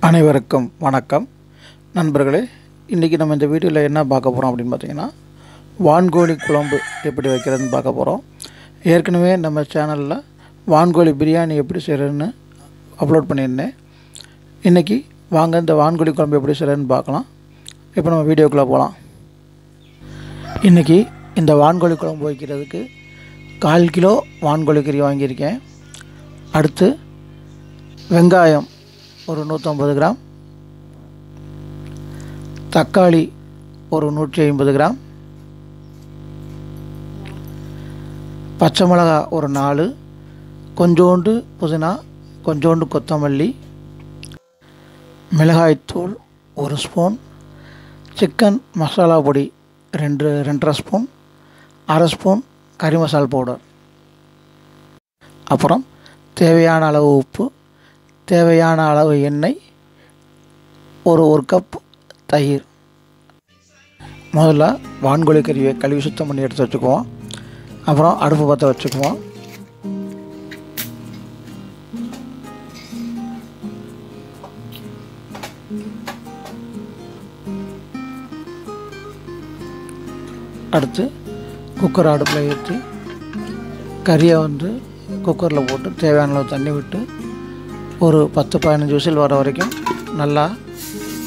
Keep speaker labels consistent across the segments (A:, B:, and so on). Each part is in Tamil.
A: அனைவருக்கும் வணக்கம் நண்பர்களே. இன்றைக்கி நம்ம இந்த வீடியோவில் என்ன பார்க்க போகிறோம் அப்படின்னு பார்த்தீங்கன்னா, வான்கோழி குழம்பு எப்படி வைக்கிறதுன்னு பார்க்க போகிறோம். ஏற்கனவே நம்ம சேனலில் வான்கோழி பிரியாணி எப்படி செய்கிறதுன்னு அப்லோட் பண்ணியிருந்தேன். இன்றைக்கி வாங்க இந்த வான்கோழி குழம்பு எப்படி செய்கிறதுன்னு பார்க்கலாம். இப்போ நம்ம வீடியோக்குள்ளே போகலாம். இன்றைக்கி இந்த வான்கோழி குழம்பு வைக்கிறதுக்கு 1/4 கிலோ வான்கோழி கறி வாங்கியிருக்கேன். அடுத்து வெங்காயம் ஒரு 150 கிராம், தக்காளி ஒரு 150 கிராம், பச்சை மிளகாய் ஒரு 4, கொஞ்சோண்டு புதினா, கொஞ்சோண்டு கொத்தமல்லி, மிளகாய்த்தூள் 1 ஸ்பூன், சிக்கன் மசாலா பொடி 2.5 ஸ்பூன், 1/2 ஸ்பூன் கறி மசால் பவுடர், அப்புறம் தேவையான அளவு உப்பு, தேவையான அளவு எண்ணெய், ஒரு கப் தயிர். முதல்ல வான்கோழி கறியை கழுவி சுத்தம் பண்ணி எடுத்து வச்சுக்குவோம். அப்புறம் அடுப்பு பற்ற வச்சுக்குவோம். அடுத்து குக்கர் அடுப்பில் ஏற்றி கறியை குக்கரில் போட்டு தேவையான அளவு தண்ணி விட்டு ஒரு 10-15 விசில் வர வரைக்கும் நல்லா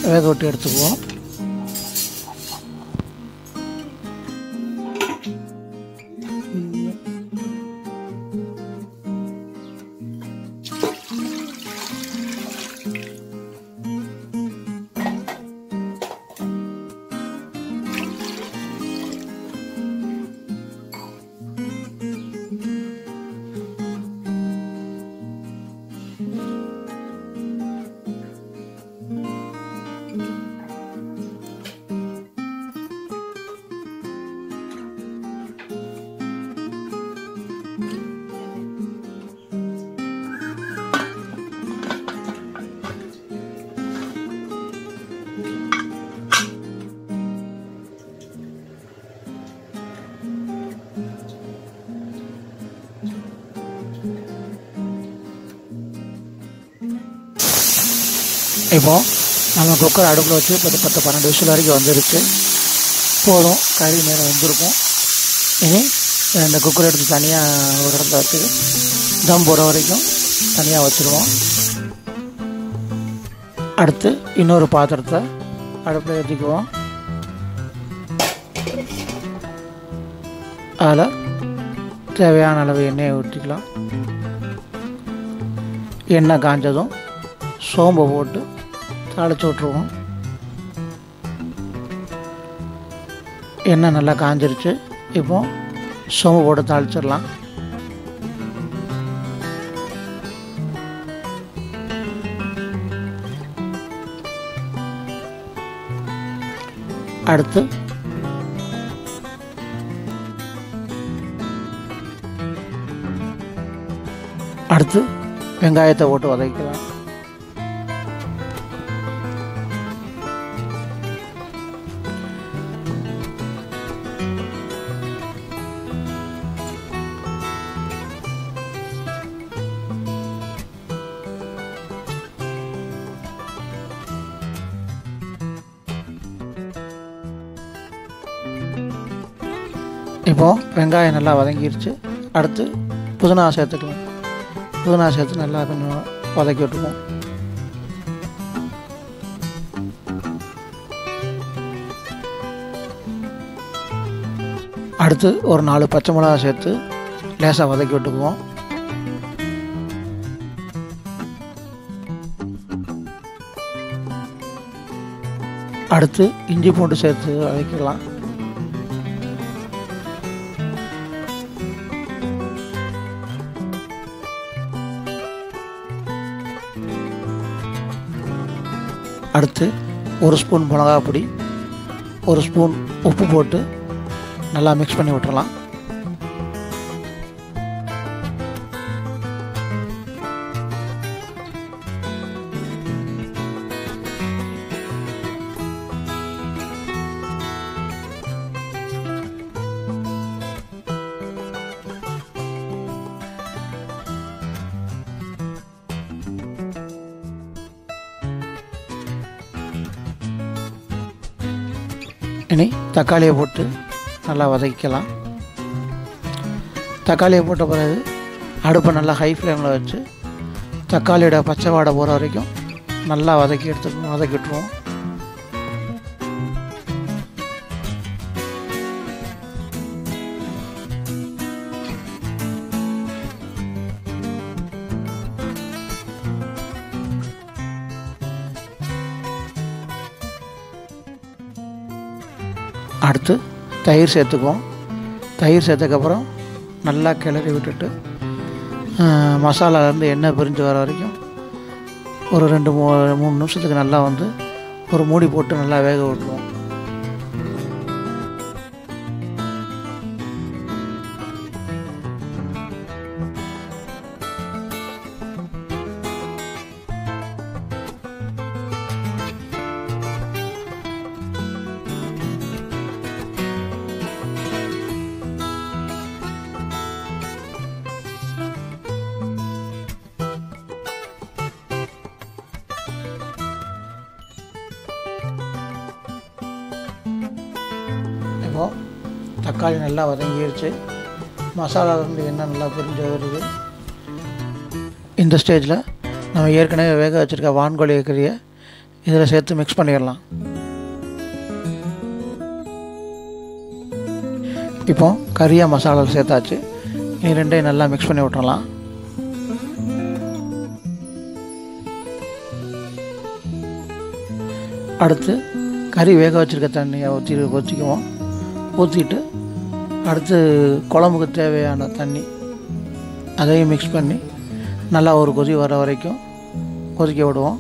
A: வேக விட்டு எடுத்துக்குவோம். இப்போது நம்ம குக்கர் அடுப்பில் வச்சு 10-12 விசில் வரைக்கும் வந்துருச்சு. போதும், கறி நேரம் வெந்திருக்கும். இனி இந்த குக்கர் எடுத்து தனியாக ஒரு இடத்துல வச்சு தம் போகிற வரைக்கும் தனியாக வச்சுருவோம். அடுத்து இன்னொரு பாத்திரத்தை அடுப்பில் ஏற்றிக்குவோம். அதில் தேவையான அளவு எண்ணெயை ஊற்றிக்கலாம். எண்ணெய் காஞ்சதும் சோம்பை போட்டு தாளித்து விட்ருவோம். எண்ணெய் நல்லா காஞ்சிருச்சு. இப்போ சோம்பு போட்டு தாளிச்சிடலாம். அடுத்து வெங்காயத்தை போட்டு வதக்கலாம். இப்போது வெங்காயம் நல்லா வதங்கிருச்சு. அடுத்து புதினா சேர்த்துக்கலாம். புதினா சேர்த்து நல்லா கொஞ்சம் வதக்கி விட்டுருவோம். அடுத்து ஒரு 4 பச்சை மிளகா சேர்த்து லேசாக வதக்கி விட்டுக்குவோம். அடுத்து இஞ்சி பூண்டு சேர்த்து வதக்கிக்கலாம். அடுத்து 1 ஸ்பூன் மிளகாய் பொடி, 1 ஸ்பூன் உப்பு போட்டு நல்லா மிக்ஸ் பண்ணி விட்டுறலாம். இனி தக்காளியை போட்டு நல்லா வதக்கிக்கலாம். தக்காளியை போட்ட பிறகு அடுப்பை நல்லா ஹை ஃப்ளேமில் வச்சு தக்காளியோட பச்சை வாடை போகிற வரைக்கும் நல்லா வதக்கி விட்டுருவோம். அடுத்து தயிர் சேர்த்துக்குவோம். தயிர் சேர்த்ததுக்கப்புறம் நல்லா கிளறி விட்டுட்டு மசாலாலேருந்து எண்ணெய் பிரிஞ்சு வர வரைக்கும் ஒரு 2-3 நிமிஷத்துக்கு நல்லா ஒரு மூடி போட்டு நல்லா வேக விட்டுருவோம். தக்காளி நல்லா வதங்கிடுச்சு. மசாலாவிலேருந்து எண்ணெய் நல்லா பிரிஞ்சு வருது. இந்த ஸ்டேஜில் நம்ம ஏற்கனவே வேக வச்சுருக்க வான்கோழி கறியை இதில் சேர்த்து மிக்ஸ் பண்ணிடலாம். இப்போ கறியை மசாலாவில் சேர்த்தாச்சு. இனி ரெண்டையும் நல்லா மிக்ஸ் பண்ணி விட்டுறலாம். அடுத்து கறி வேக வச்சுருக்க தண்ணியை கொதிக்குவோம். ஊற்றிட்டு அடுத்து குழம்புக்கு தேவையான தண்ணி அதையும் மிக்ஸ் பண்ணி நல்லா ஒரு கொதி வர வரைக்கும் கொதிக்க விடுவோம்.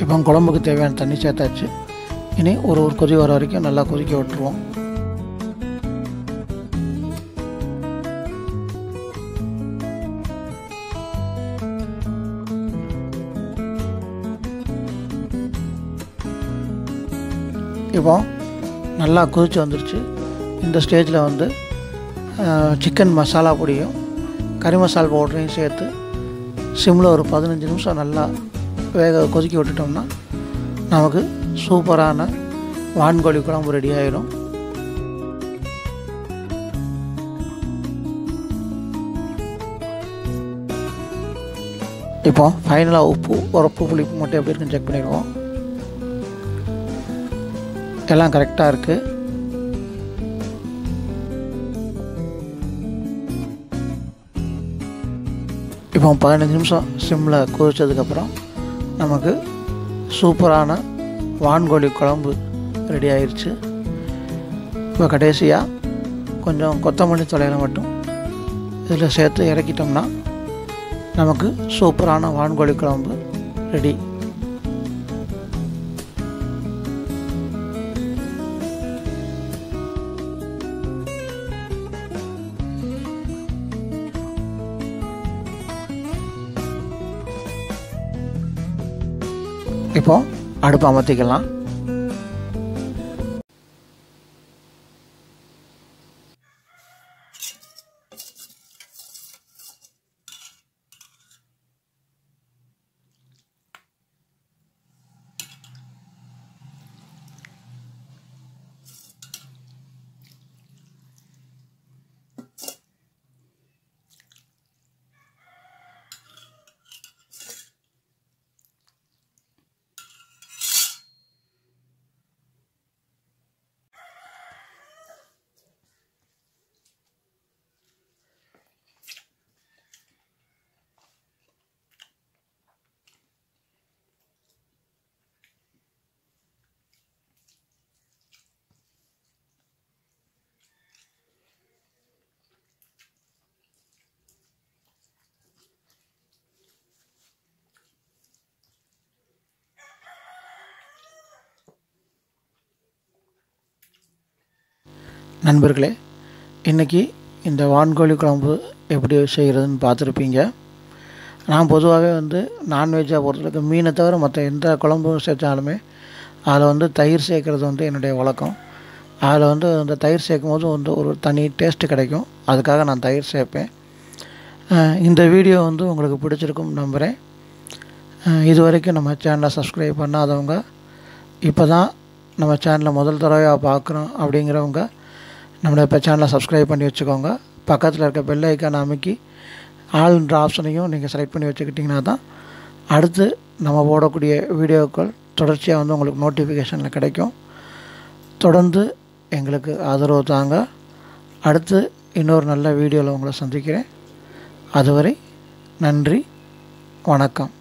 A: இப்போ குழம்புக்கு தேவையான தண்ணி சேர்த்தாச்சு. இனி ஒரு கொதி வர வரைக்கும் நல்லா கொதிக்க விட்டுருவோம். இப்போ நல்லா கொதிச்சு வந்துருச்சு. இந்த ஸ்டேஜில் சிக்கன் மசாலா பொடியும் கறி மசாலா பவுடரையும் சேர்த்து சிம்மில் ஒரு 15 நிமிஷம் நல்லா கொதிக்க விட்டுட்டோம்னா நமக்கு சூப்பரான வான்கோழி குழம்பு ரெடி ஆகிடும். இப்போ ஃபைனலாக உப்பு புளிப்பு மட்டும் எப்படி இருக்குன்னு செக் பண்ணிடுவோம். எல்லாம் கரெக்டாக இருக்குது. இப்போ 15 நிமிஷம் சிம்மில் கொதிச்சதுக்கப்புறம் நமக்கு சூப்பரான வான்கோழி குழம்பு ரெடி ஆயிடுச்சு. இப்போ கடைசியாக கொஞ்சம் கொத்தமல்லி தொலைகளை மட்டும் இதில் சேர்த்து இறக்கிட்டோம்னா நமக்கு சூப்பரான வான்கோழி குழம்பு ரெடி. இப்போ அடுப்பு அமர்த்திக்கலாம். நண்பர்களே, இன்றைக்கி இந்த வான்கோழி குழம்பு எப்படி செய்கிறதுன்னு பார்த்துருப்பீங்க. நான் பொதுவாகவே வந்து நான்வெஜ்ஜாக பொறுத்தவரைக்கும் மீனை தவிர மற்ற எந்த குழம்பும் சேர்த்தாலுமே அதில் வந்து தயிர் சேர்க்குறது வந்து என்னுடைய வழக்கம். அதில் வந்து அந்த தயிர் சேர்க்கும் போது வந்து ஒரு தனி டேஸ்ட்டு கிடைக்கும். அதுக்காக நான் தயிர் சேர்ப்பேன். இந்த வீடியோ வந்து உங்களுக்கு பிடிச்சிருக்கும் நம்புகிறேன். இது வரைக்கும் நம்ம சேனலை சப்ஸ்கிரைப் பண்ணாதவங்க, இப்போ தான் நம்ம சேனலை முதல் தடவையாக பார்க்குறோம் அப்படிங்கிறவங்க நம்மளோட இப்போ சேனலை சப்ஸ்கிரைப் பண்ணி வச்சுக்கோங்க. பக்கத்தில் இருக்க பெல் ஐக்கானை அமைக்கி ஆல்ன்ற ஆப்ஷனையும் நீங்கள் செலக்ட் பண்ணி வச்சுக்கிட்டிங்கன்னா தான் அடுத்து நம்ம போடக்கூடிய வீடியோக்கள் தொடர்ச்சியாக வந்து உங்களுக்கு நோட்டிஃபிகேஷனில் கிடைக்கும். தொடர்ந்து எங்களுக்கு ஆதரவு தாங்க. அடுத்து இன்னொரு நல்ல வீடியோவில் உங்களை சந்திக்கிறேன். அதுவரை நன்றி, வணக்கம்.